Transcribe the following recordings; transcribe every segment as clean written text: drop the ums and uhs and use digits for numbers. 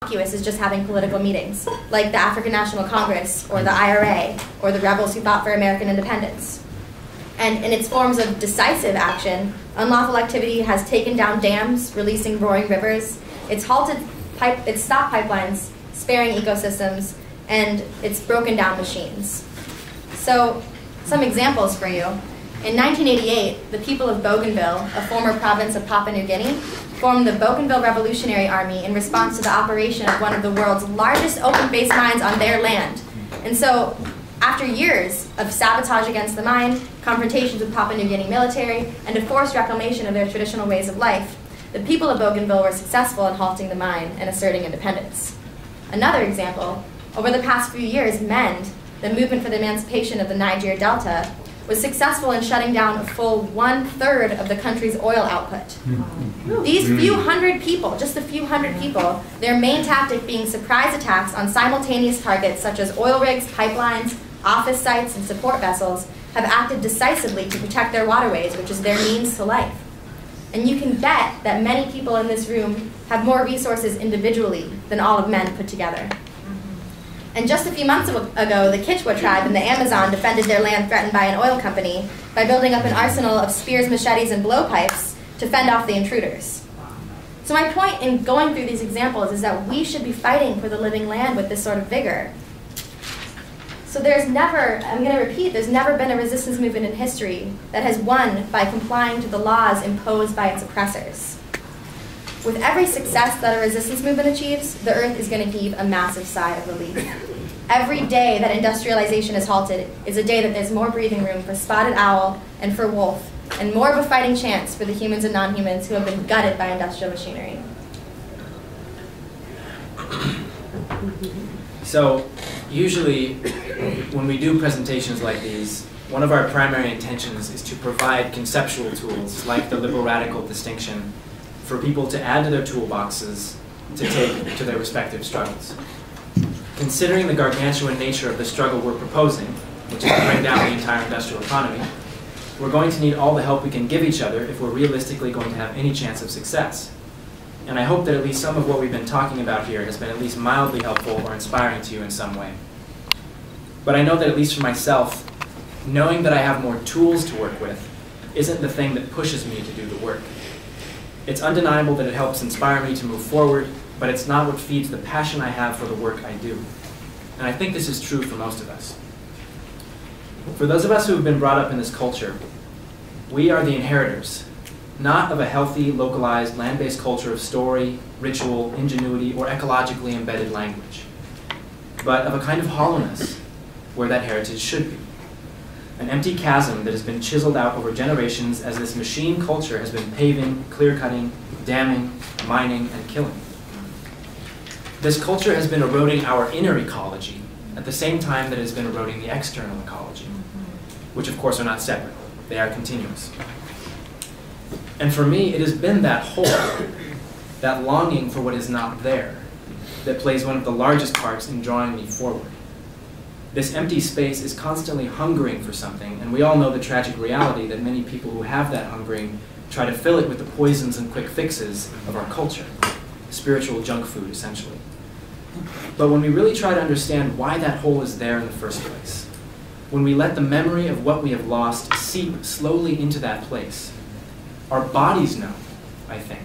innocuous as just having political meetings, like the African National Congress, or the IRA, or the rebels who fought for American independence. And in its forms of decisive action, unlawful activity has taken down dams, releasing roaring rivers, it's stopped pipelines, sparing ecosystems, and it's broken down machines. So, some examples for you. In 1988, the people of Bougainville, a former province of Papua New Guinea, formed the Bougainville Revolutionary Army in response to the operation of one of the world's largest open-face mines on their land. And so, after years of sabotage against the mine, confrontations with Papua New Guinea military, and a forced reclamation of their traditional ways of life, the people of Bougainville were successful in halting the mine and asserting independence. Another example, over the past few years, MEND, the movement for the emancipation of the Niger Delta, was successful in shutting down a full 1/3 of the country's oil output. These few hundred people, just a few hundred people, their main tactic being surprise attacks on simultaneous targets such as oil rigs, pipelines, office sites, and support vessels, have acted decisively to protect their waterways, which is their means to life. And you can bet that many people in this room have more resources individually than all of MEND put together. And just a few months ago, the Kichwa tribe in the Amazon defended their land threatened by an oil company by building up an arsenal of spears, machetes, and blowpipes to fend off the intruders. So my point in going through these examples is that we should be fighting for the living land with this sort of vigor. So there's never, I'm going to repeat, there's never been a resistance movement in history that has won by complying to the laws imposed by its oppressors. With every success that a resistance movement achieves, the earth is going to heave a massive sigh of relief. Every day that industrialization is halted is a day that there's more breathing room for spotted owl and for wolf, and more of a fighting chance for the humans and non-humans who have been gutted by industrial machinery. So, usually, when we do presentations like these, one of our primary intentions is to provide conceptual tools, like the liberal radical distinction, for people to add to their toolboxes to take to their respective struggles. Considering the gargantuan nature of the struggle we're proposing, which is to bring down the entire industrial economy, we're going to need all the help we can give each other if we're realistically going to have any chance of success. And I hope that at least some of what we've been talking about here has been at least mildly helpful or inspiring to you in some way. But I know that at least for myself, knowing that I have more tools to work with isn't the thing that pushes me to do the work. It's undeniable that it helps inspire me to move forward, but it's not what feeds the passion I have for the work I do. And I think this is true for most of us. For those of us who have been brought up in this culture, we are the inheritors, not of a healthy, localized, land-based culture of story, ritual, ingenuity, or ecologically embedded language, but of a kind of hollowness where that heritage should be. An empty chasm that has been chiseled out over generations as this machine culture has been paving, clear-cutting, damming, mining, and killing. This culture has been eroding our inner ecology at the same time that it has been eroding the external ecology, which of course are not separate. They are continuous. And for me, it has been that hole, that longing for what is not there, that plays one of the largest parts in drawing me forward. This empty space is constantly hungering for something, and we all know the tragic reality that many people who have that hungering try to fill it with the poisons and quick fixes of our culture. Spiritual junk food, essentially. But when we really try to understand why that hole is there in the first place, when we let the memory of what we have lost seep slowly into that place, our bodies know, I think,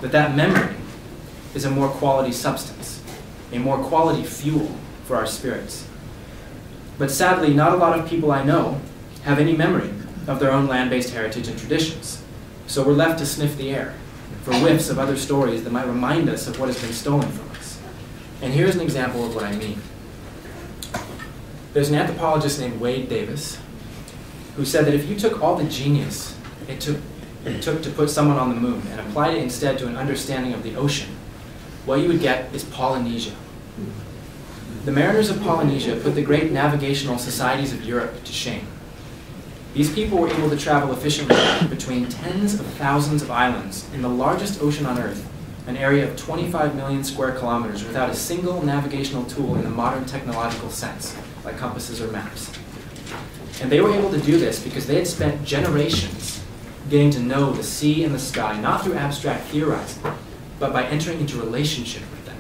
that that memory is a more quality substance, a more quality fuel for our spirits. But sadly, not a lot of people I know have any memory of their own land-based heritage and traditions. So we're left to sniff the air for whiffs of other stories that might remind us of what has been stolen from us. And here's an example of what I mean. There's an anthropologist named Wade Davis who said that if you took all the genius it took to put someone on the moon and applied it instead to an understanding of the ocean, what you would get is Polynesia. The mariners of Polynesia put the great navigational societies of Europe to shame. These people were able to travel efficiently between tens of thousands of islands in the largest ocean on Earth, an area of 25 million square kilometers, without a single navigational tool in the modern technological sense, like compasses or maps. And they were able to do this because they had spent generations getting to know the sea and the sky, not through abstract theorizing, but by entering into relationship with them.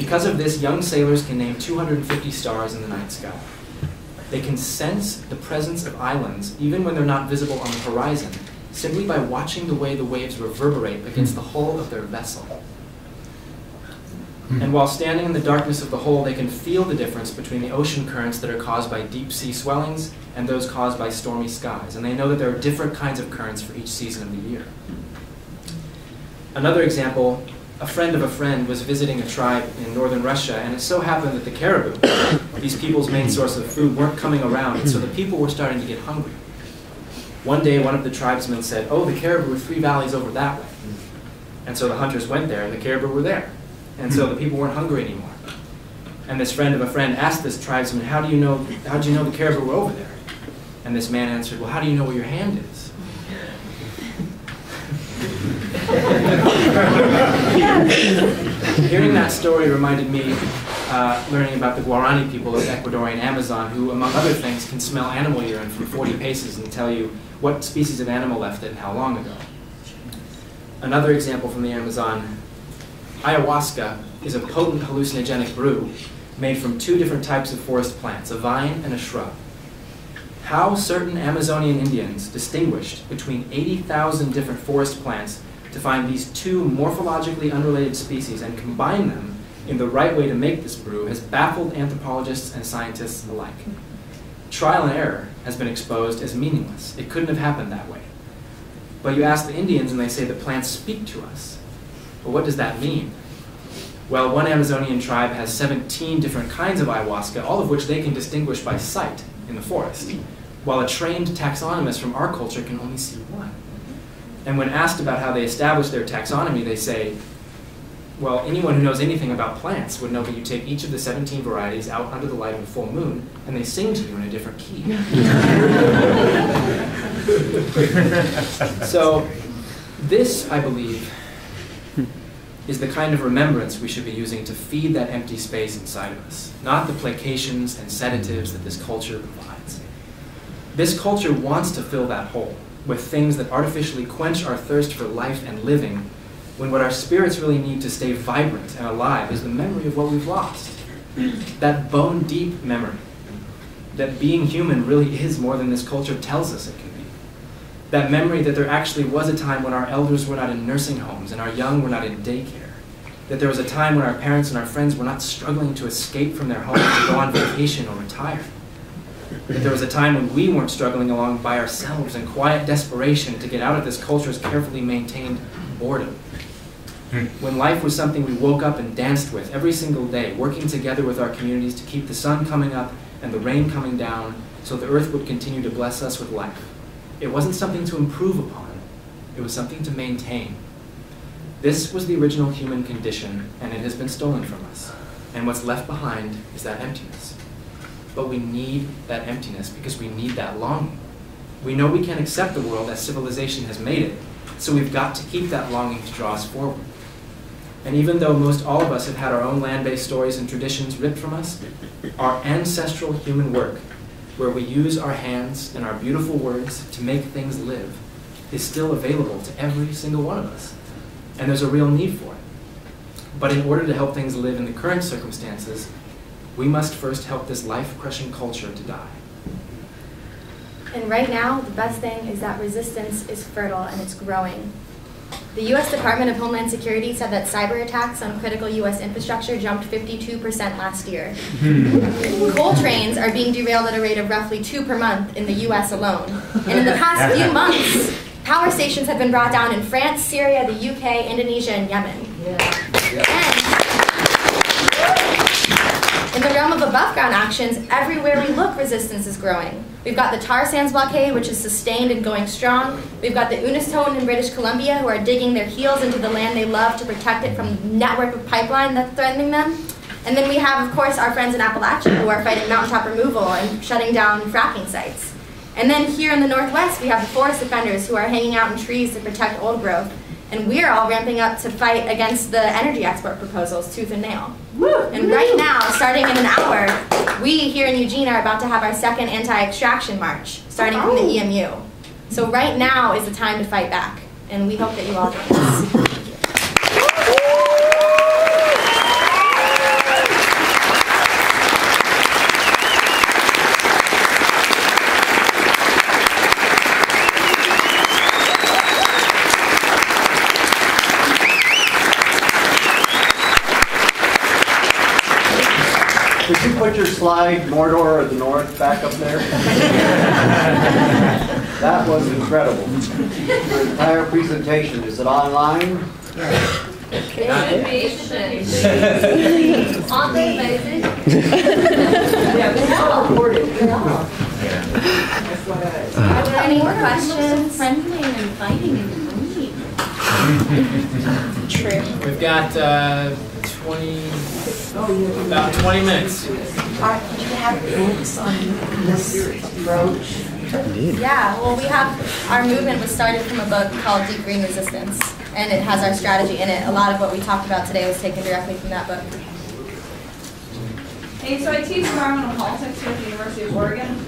Because of this, young sailors can name 250 stars in the night sky. They can sense the presence of islands even when they're not visible on the horizon, simply by watching the way the waves reverberate against the hull of their vessel. And while standing in the darkness of the hull, they can feel the difference between the ocean currents that are caused by deep sea swellings and those caused by stormy skies. And they know that there are different kinds of currents for each season of the year. Another example, a friend of a friend was visiting a tribe in northern Russia, and it so happened that the caribou, these people's main source of food, weren't coming around, and so the people were starting to get hungry. One day, one of the tribesmen said, "Oh, the caribou are 3 valleys over that way." And so the hunters went there, and the caribou were there. And so the people weren't hungry anymore. And this friend of a friend asked this tribesman, how did you know the caribou were over there? And this man answered, "Well, how do you know where your hand is?" Hearing that story reminded me learning about the Guarani people of the Ecuadorian Amazon, who, among other things, can smell animal urine from 40 paces and tell you what species of animal left it and how long ago. Another example from the Amazon, ayahuasca is a potent hallucinogenic brew made from 2 different types of forest plants, a vine and a shrub. How certain Amazonian Indians distinguished between 80,000 different forest plants to find these 2 morphologically unrelated species and combine them in the right way to make this brew has baffled anthropologists and scientists alike. Trial and error has been exposed as meaningless. It couldn't have happened that way. But you ask the Indians and they say that plants speak to us. But what does that mean? Well, one Amazonian tribe has 17 different kinds of ayahuasca, all of which they can distinguish by sight in the forest, while a trained taxonomist from our culture can only see 1. And when asked about how they establish their taxonomy, they say, well, anyone who knows anything about plants would know that you take each of the 17 varieties out under the light of a full moon, and they sing to you in a different key. So this, I believe, is the kind of remembrance we should be using to feed that empty space inside of us, not the placations and sedatives that this culture provides. This culture wants to fill that hole with things that artificially quench our thirst for life and living, when what our spirits really need to stay vibrant and alive is the memory of what we've lost. That bone-deep memory that being human really is more than this culture tells us it can be. That memory that there actually was a time when our elders were not in nursing homes and our young were not in daycare. That there was a time when our parents and our friends were not struggling to escape from their homes to go on vacation or retire. That there was a time when we weren't struggling along by ourselves in quiet desperation to get out of this culture's carefully maintained boredom. When life was something we woke up and danced with every single day, working together with our communities to keep the sun coming up and the rain coming down so the earth would continue to bless us with life. It wasn't something to improve upon, it was something to maintain. This was the original human condition, and it has been stolen from us. And what's left behind is that emptiness. But we need that emptiness because we need that longing. We know we can't accept the world as civilization has made it, so we've got to keep that longing to draw us forward. And even though most all of us have had our own land-based stories and traditions ripped from us, our ancestral human work, where we use our hands and our beautiful words to make things live, is still available to every single one of us. And there's a real need for it. But in order to help things live in the current circumstances, we must first help this life-crushing culture to die. And right now, the best thing is that resistance is fertile and it's growing. The U.S. Department of Homeland Security said that cyber attacks on critical U.S. infrastructure jumped 52% last year. Coal trains are being derailed at a rate of roughly 2 per month in the U.S. alone. And in the past few months, power stations have been brought down in France, Syria, the UK, Indonesia, and Yemen. And in the realm of above-ground actions, everywhere we look, resistance is growing. We've got the tar sands blockade, which is sustained and going strong. We've got the Unistone in British Columbia, who are digging their heels into the land they love to protect it from the network of pipeline that's threatening them. And then we have, of course, our friends in Appalachia, who are fighting mountaintop removal and shutting down fracking sites. And then here in the Northwest, we have the forest defenders who are hanging out in trees to protect old growth. And we're all ramping up to fight against the energy export proposals tooth and nail. And right now, starting in an hour, we here in Eugene are about to have our second anti-extraction march, starting from the EMU. So right now is the time to fight back, and we hope that you all join us. Could you put your slide, Mordor of the North, back up there? That was incredible. Your entire presentation, is it online? It should be. Aren't they amazing? Yeah, they're all recorded. They're all. Are there any questions? Friendly and inviting and clean. True. We've got about 20 minutes. Do you have books on this approach? Yeah, well, we have, our movement was started from a book called Deep Green Resistance, and it has our strategy in it. A lot of what we talked about today was taken directly from that book. Hey, so I teach environmental politics here at the University of Oregon.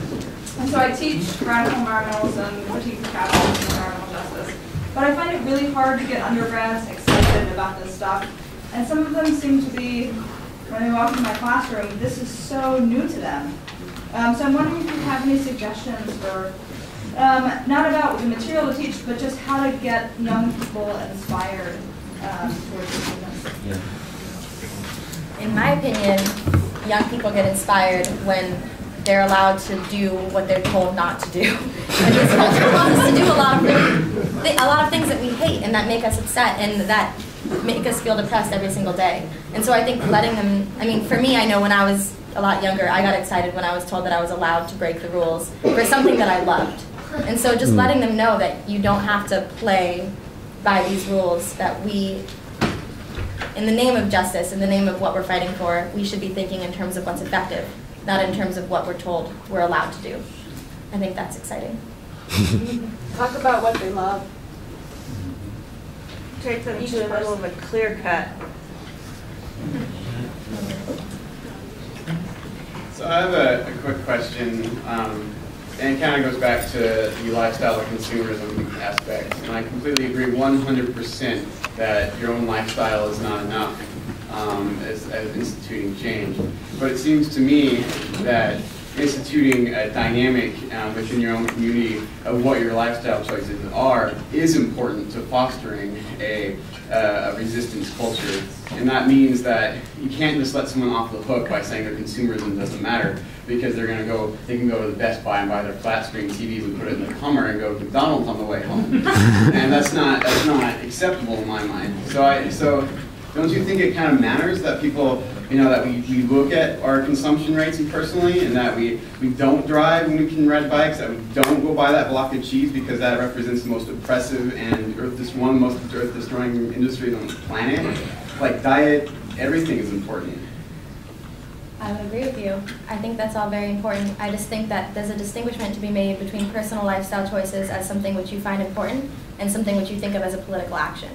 And so I teach radical environmentalism, critique of capitalism, and environmental justice. But I find it really hard to get undergrads excited about this stuff. And some of them seem to be, when they walk into my classroom, this is so new to them. So I'm wondering if you have any suggestions for, not about the material to teach, but just how to get young people inspired towards this movement. In my opinion, young people get inspired when they're allowed to do what they're told not to do. And this culture wants us to do a lot of things that we hate and that make us upset and that make us feel depressed every single day. And so I think letting them, I mean, for me, I know when I was a lot younger, I got excited when I was told that I was allowed to break the rules for something that I loved. And so just letting them know that you don't have to play by these rules, that we, in the name of justice, in the name of what we're fighting for, we should be thinking in terms of what's effective, not in terms of what we're told we're allowed to do. I think that's exciting. Talk about what they love. Take them to a little of a clear cut. So I have a quick question, and it kind of goes back to the lifestyle of consumerism aspect. And I completely agree 100% that your own lifestyle is not enough as instituting change. But it seems to me that instituting a dynamic within your own community of what your lifestyle choices are is important to fostering a resistance culture. And that means that you can't just let someone off the hook by saying that consumerism doesn't matter, because they can go to the Best Buy and buy their flat screen TVs and put it in the Hummer and go to McDonald's on the way home. And that's not acceptable in my mind. So don't you think it kind of matters that people, that we look at our consumption rates personally, and that we don't drive when we can ride bikes, that we don't go buy that block of cheese because that represents the most oppressive and most earth-destroying industry on the planet? Like diet, everything is important. I would agree with you. I think that's all very important. I just think that there's a distinguishment to be made between personal lifestyle choices as something which you find important and something which you think of as a political action.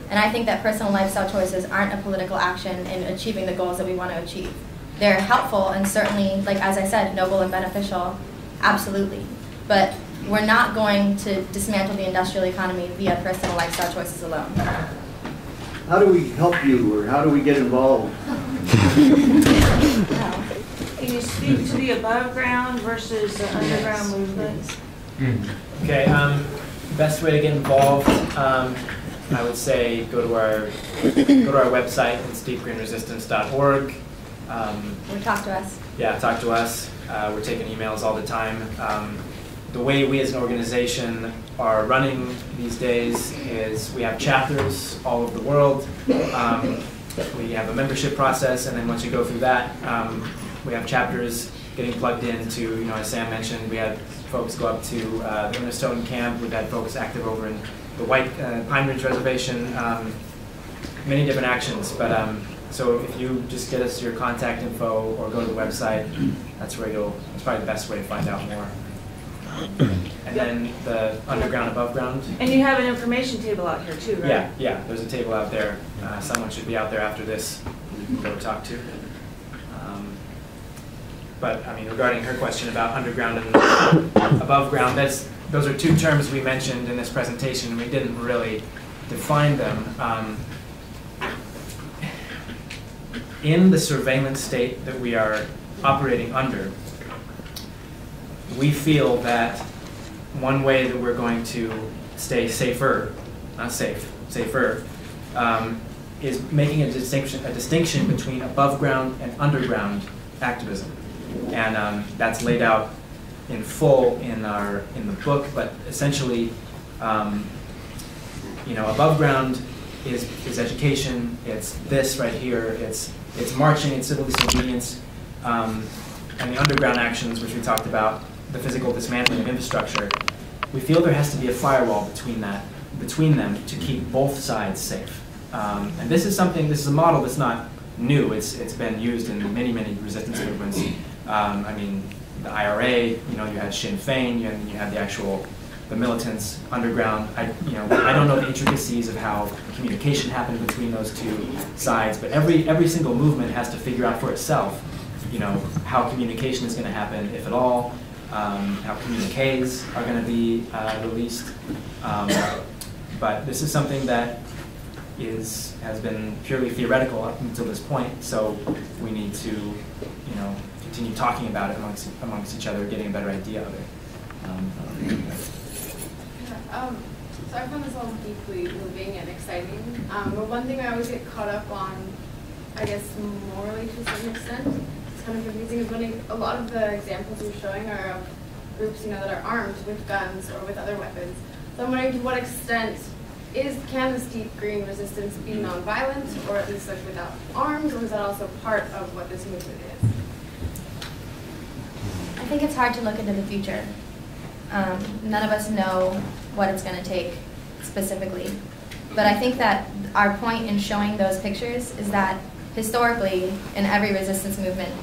And I think that personal lifestyle choices aren't a political action in achieving the goals that we want to achieve. They're helpful and certainly, like as I said, noble and beneficial, absolutely. But we're not going to dismantle the industrial economy via personal lifestyle choices alone. How do we help you, or how do we get involved? Can you speak to the above ground versus the underground movements? Okay, best way to get involved, I would say go to our website. It's deepgreenresistance.org. Or talk to us. Yeah, talk to us. We're taking emails all the time. The way we as an organization are running these days is we have chapters all over the world. We have a membership process, and then once you go through that, we have chapters getting plugged into, as Sam mentioned, we had folks go up to the Minnesota camp. We've had folks active over in the White Pine Ridge Reservation, many different actions. But so if you just get us your contact info or go to the website, that's probably the best way to find out more. And then the underground, above ground. And you have an information table out here too, right? Yeah, there's a table out there. Someone should be out there after this you can go talk to. But I mean, regarding her question about underground and above ground, those are two terms we mentioned in this presentation, and we didn't really define them. In the surveillance state that we are operating under, we feel that one way that we're going to stay safer, not safe, safer, is making a distinction between above ground and underground activism. And that's laid out in full in the book, but essentially, above ground is education. It's this right here. It's marching. It's civil disobedience, and the underground actions, which we talked about, the physical dismantling of infrastructure. We feel there has to be a firewall between them to keep both sides safe. And this is a model that's not new. It's been used in many resistance movements. I mean, the IRA. You had Sinn Féin. You had the militants underground. I don't know the intricacies of how communication happened between those two sides, but every single movement has to figure out for itself, how communication is going to happen, if at all, how communiques are going to be released. But this is something that has been purely theoretical up until this point, so we need to, continue talking about it amongst each other, getting a better idea of it. So I found this all deeply moving and exciting. But one thing I always get caught up on, I guess morally to some extent, it's kind of confusing, is when a lot of the examples you're showing are of groups that are armed with guns or with other weapons. So I'm wondering to what extent can this deep green resistance be nonviolent, or at least without arms, or is that also part of what this movement is? I think it's hard to look into the future. None of us know what it's going to take specifically. But I think that our point in showing those pictures is that historically, in every resistance movement,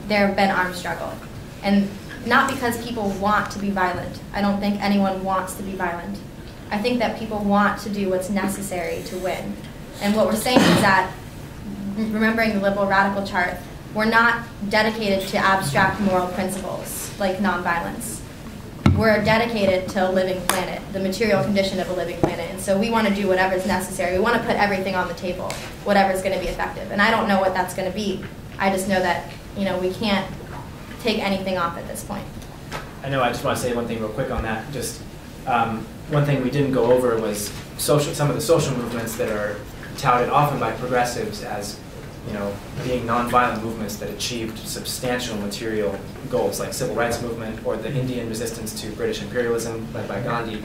there have been armed struggle. And not because people want to be violent. I don't think anyone wants to be violent. I think that people want to do what's necessary to win. And what we're saying is that, remembering the liberal radical chart, we're not dedicated to abstract moral principles like nonviolence. We're dedicated to a living planet, the material condition of a living planet. And so we want to do whatever's necessary. We want to put everything on the table, whatever's going to be effective. And I don't know what that's going to be. I just know that, we can't take anything off at this point. I just want to say one thing real quick on that. Just one thing we didn't go over was some of the social movements that are touted often by progressives as being nonviolent movements that achieved substantial material goals, like civil rights movement or the Indian resistance to British imperialism led by Gandhi.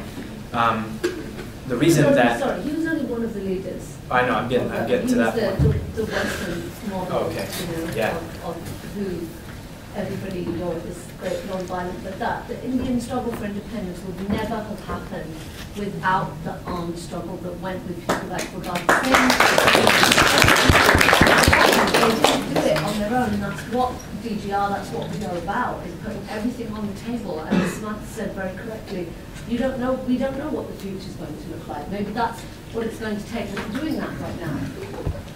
The reason that he was only one of the leaders. I know, I'm getting to that point. The Western model, okay. Of who everybody is great non-violent, but the Indian struggle for independence would never have happened without the armed struggle that went with people like Gandhi. They didn't do it on their own, and that's what DGR, that's what we are about, is putting everything on the table. And as Samantha said very correctly, we don't know what the future is going to look like. Maybe that's what it's going to take. We're doing that right now.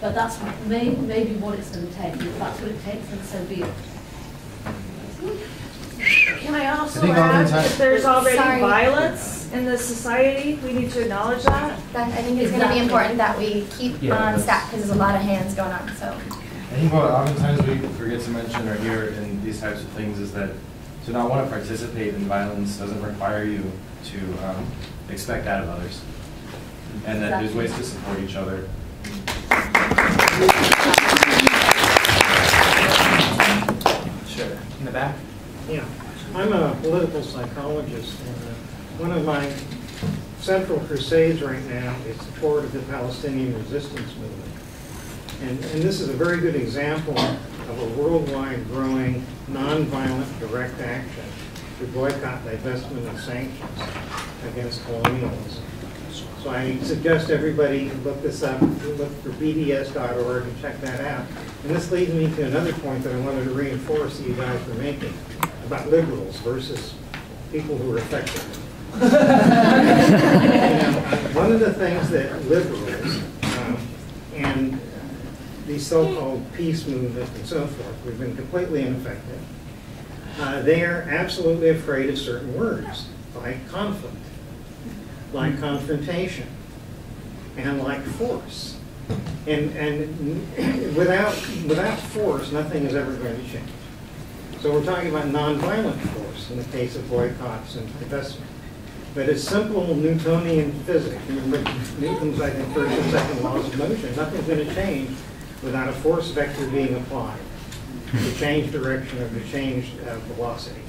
But that's maybe what it's going to take. And if that's what it takes, then so be it. Can I also add that there's already violence in the society? We need to acknowledge that. I think it's going to be important that we keep on stack because there's a lot of hands going on. So I think what oftentimes we forget to mention or hear in these types of things is that to not want to participate in violence doesn't require you to expect that of others, and that there's ways to support each other. Sure. In the back? Yeah. I'm a political psychologist, and one of my central crusades right now is support of the Palestinian resistance movement. And this is a very good example of a worldwide growing nonviolent direct action to boycott, divestment, and sanctions against colonialism. So I suggest everybody look this up, look for bds.org and check that out. And this leads me to another point that I wanted to reinforce that you guys were making about liberals versus people who are effective. One of the things that liberals and these so-called peace movements and so forth, we've been completely ineffective. They are absolutely afraid of certain words, like conflict, like confrontation, and like force. And without force, nothing is ever going to change. So we're talking about nonviolent force in the case of boycotts and divestment. But it's simple Newtonian physics. Remember Newton's, I think, first and second laws of motion. Nothing's going to change without a force vector being applied. to change direction or to change velocity.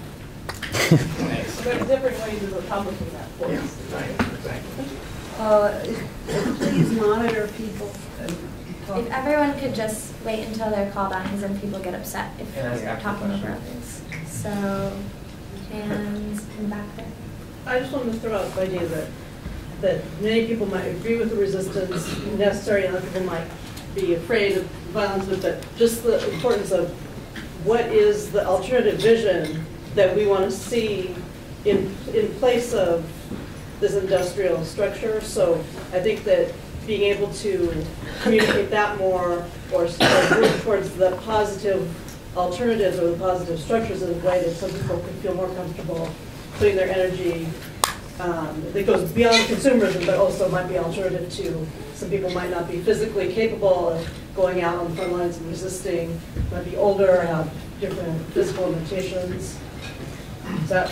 There are different ways of accomplishing that for Yeah, us. right, exactly. Please monitor people. If everyone could just wait until their call ends and people get upset if And ask we're after talking over questions. others. So, hands in the back there. I just wanted to throw out the idea that many people might agree with the resistance necessary, and other people might be afraid of violence, but just the importance of what is the alternative vision that we want to see in place of this industrial structure. So I think that being able to communicate that more or work towards the positive alternatives or the positive structures in a way that some people could feel more comfortable putting their energy that goes beyond consumerism, but also might be alternative to some people might not be physically capable of going out on the front lines and resisting, might be older, have different physical limitations. Is that